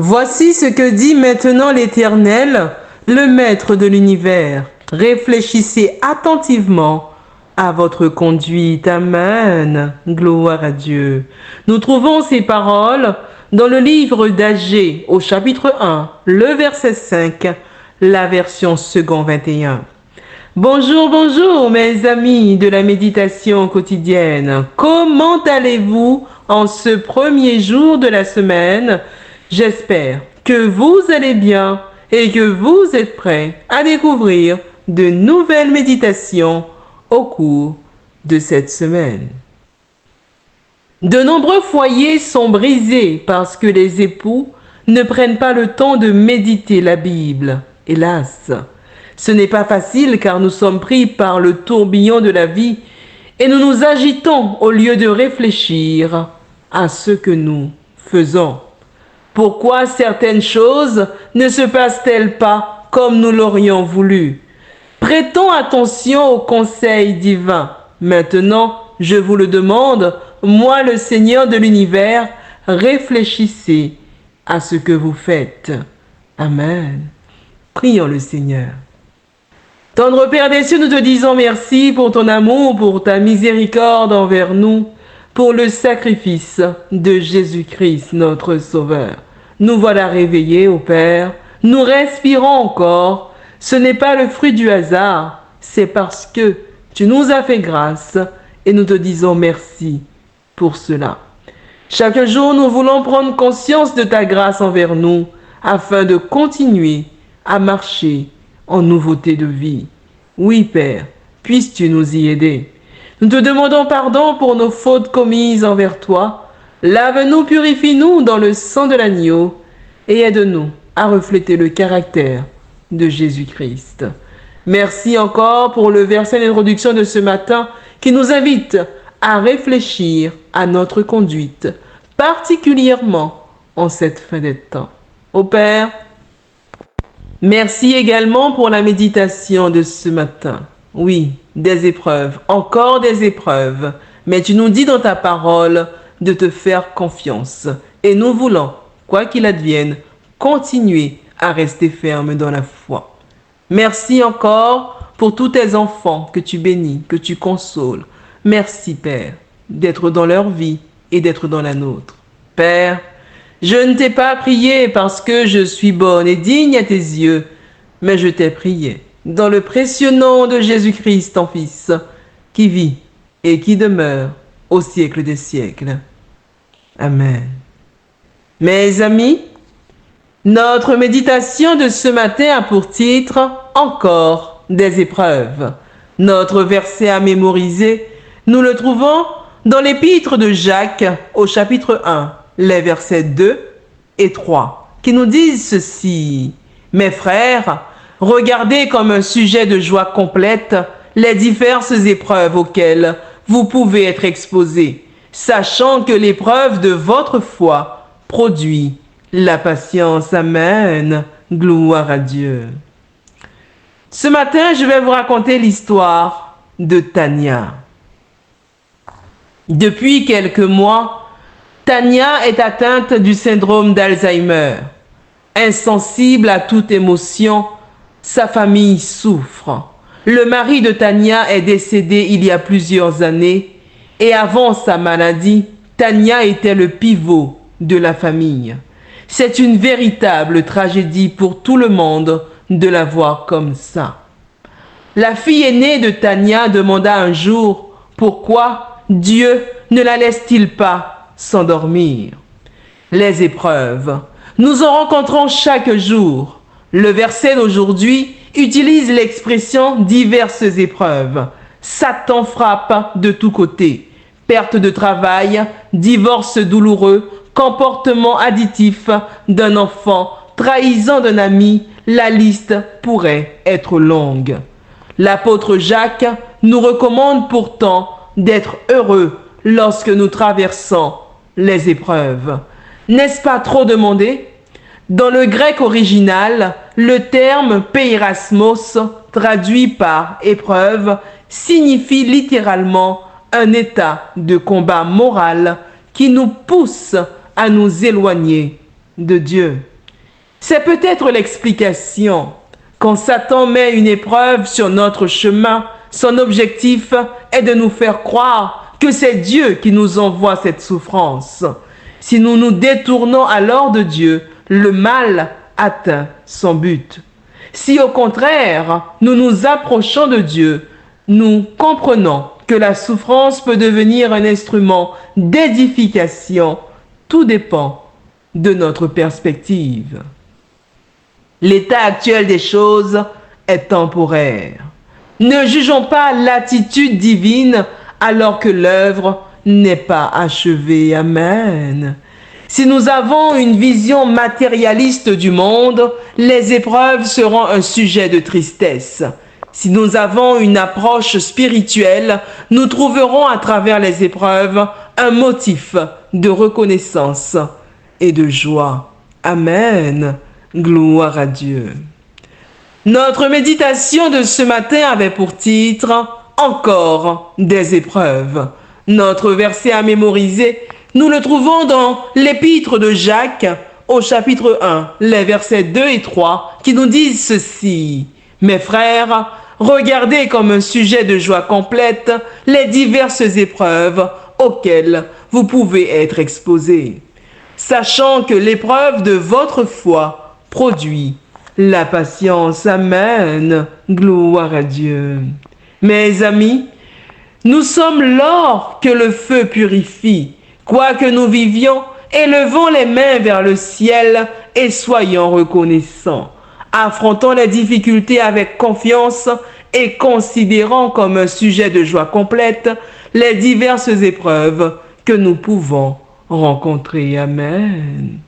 Voici ce que dit maintenant l'Éternel, le Maître de l'univers. Réfléchissez attentivement à votre conduite. Amen. Gloire à Dieu. Nous trouvons ces paroles dans le livre d'Agée, au chapitre 1, le verset 5, la version second 21. Bonjour, bonjour mes amis de la méditation quotidienne. Comment allez-vous en ce premier jour de la semaine? J'espère que vous allez bien et que vous êtes prêts à découvrir de nouvelles méditations au cours de cette semaine. De nombreux foyers sont brisés parce que les époux ne prennent pas le temps de méditer la Bible. Hélas, ce n'est pas facile car nous sommes pris par le tourbillon de la vie et nous nous agitons au lieu de réfléchir à ce que nous faisons. Pourquoi certaines choses ne se passent-elles pas comme nous l'aurions voulu? Prêtons attention aux conseils divins. Maintenant, je vous le demande, moi le Seigneur de l'univers, réfléchissez à ce que vous faites. Amen. Prions le Seigneur. Tendre Père des cieux, nous te disons merci pour ton amour, pour ta miséricorde envers nous, pour le sacrifice de Jésus-Christ, notre Sauveur. Nous voilà réveillés, ô Père, nous respirons encore. Ce n'est pas le fruit du hasard, c'est parce que tu nous as fait grâce et nous te disons merci pour cela. Chaque jour, nous voulons prendre conscience de ta grâce envers nous afin de continuer à marcher en nouveauté de vie. Oui, Père, puisses-tu nous y aider. Nous te demandons pardon pour nos fautes commises envers toi. Lave-nous, purifie-nous dans le sang de l'agneau et aide-nous à refléter le caractère de Jésus-Christ. Merci encore pour le verset d'introduction de ce matin qui nous invite à réfléchir à notre conduite, particulièrement en cette fin des temps. Ô Père, merci également pour la méditation de ce matin. Oui, des épreuves, encore des épreuves, mais tu nous dis dans ta parole de te faire confiance. Et nous voulons, quoi qu'il advienne, continuer à rester ferme dans la foi. Merci encore pour tous tes enfants que tu bénis, que tu consoles. Merci, Père, d'être dans leur vie et d'être dans la nôtre. Père, je ne t'ai pas prié parce que je suis bonne et digne à tes yeux, mais je t'ai prié dans le précieux nom de Jésus-Christ, ton Fils, qui vit et qui demeure au siècle des siècles. Amen. Mes amis, notre méditation de ce matin a pour titre « Encore des épreuves ». Notre verset à mémoriser, nous le trouvons dans l'épître de Jacques au chapitre 1, les versets 2 et 3, qui nous disent ceci. « Mes frères, regardez comme un sujet de joie complète les diverses épreuves auxquelles vous pouvez être exposés, sachant que l'épreuve de votre foi produit la patience. Amen. Gloire à Dieu. Ce matin, je vais vous raconter l'histoire de Tania. Depuis quelques mois, Tania est atteinte du syndrome d'Alzheimer. Insensible à toute émotion, sa famille souffre. Le mari de Tania est décédé il y a plusieurs années et avant sa maladie, Tania était le pivot de la famille. C'est une véritable tragédie pour tout le monde de la voir comme ça. La fille aînée de Tania demanda un jour pourquoi Dieu ne la laisse-t-il pas s'endormir. Les épreuves, nous en rencontrons chaque jour. Le verset d'aujourd'hui utilise l'expression diverses épreuves. Satan frappe de tous côtés. Perte de travail, divorce douloureux, comportement addictif d'un enfant, trahison d'un ami, la liste pourrait être longue. L'apôtre Jacques nous recommande pourtant d'être heureux lorsque nous traversons les épreuves. N'est-ce pas trop demandé? Dans le grec original, le terme peirasmos, traduit par épreuve, signifie littéralement un état de combat moral qui nous pousse à nous éloigner de Dieu. C'est peut-être l'explication. Quand Satan met une épreuve sur notre chemin, son objectif est de nous faire croire que c'est Dieu qui nous envoie cette souffrance. Si nous nous détournons alors de Dieu, le mal atteint son but. Si au contraire, nous nous approchons de Dieu, nous comprenons que la souffrance peut devenir un instrument d'édification. Tout dépend de notre perspective. L'état actuel des choses est temporaire. Ne jugeons pas l'attitude divine alors que l'œuvre n'est pas achevée. Amen. Si nous avons une vision matérialiste du monde, les épreuves seront un sujet de tristesse. Si nous avons une approche spirituelle, nous trouverons à travers les épreuves un motif de reconnaissance et de joie. Amen. Gloire à Dieu. Notre méditation de ce matin avait pour titre « Encore des épreuves ». Notre verset à mémoriser, nous le trouvons dans l'épître de Jacques au chapitre 1, les versets 2 et 3 qui nous disent ceci. « Mes frères, regardez comme un sujet de joie complète les diverses épreuves auxquelles vous pouvez être exposés, sachant que l'épreuve de votre foi produit la patience. » Amen. Gloire à Dieu. Mes amis, nous sommes l'or que le feu purifie. Quoi que nous vivions, élevons les mains vers le ciel et soyons reconnaissants. Affrontons les difficultés avec confiance et considérons comme un sujet de joie complète les diverses épreuves que nous pouvons rencontrer. Amen.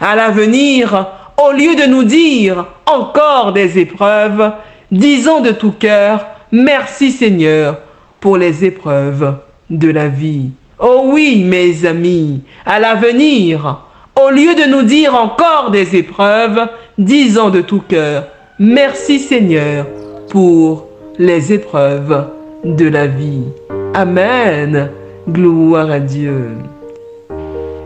À l'avenir, au lieu de nous dire encore des épreuves, disons de tout cœur, merci Seigneur pour les épreuves de la vie. Oh oui, mes amis, à l'avenir, au lieu de nous dire encore des épreuves, disons de tout cœur, merci Seigneur pour les épreuves de la vie. Amen. Gloire à Dieu.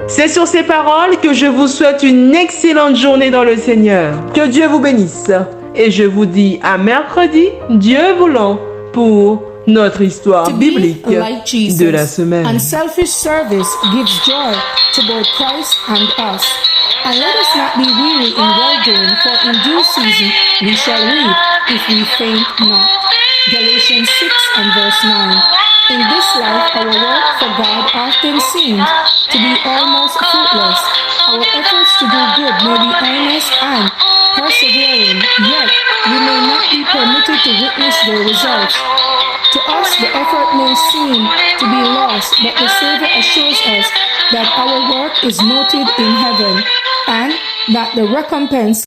C'est sur ces paroles que je vous souhaite une excellente journée dans le Seigneur. Que Dieu vous bénisse. Et je vous dis à mercredi, Dieu voulant, pour notre histoire biblique de la semaine. Unselfish service gives joy to both Christ and us. And let us not be weary in well-doing, for in due season we shall reap if we faint not. Galatians 6 and verse 9. In this life, our work for God often seems to be almost fruitless. Our efforts to do good may be earnest and persevering, yet we may not be permitted to witness their results. To us, the effort may seem to be lost, but the Savior assures us that our work is noted in heaven and that the recompense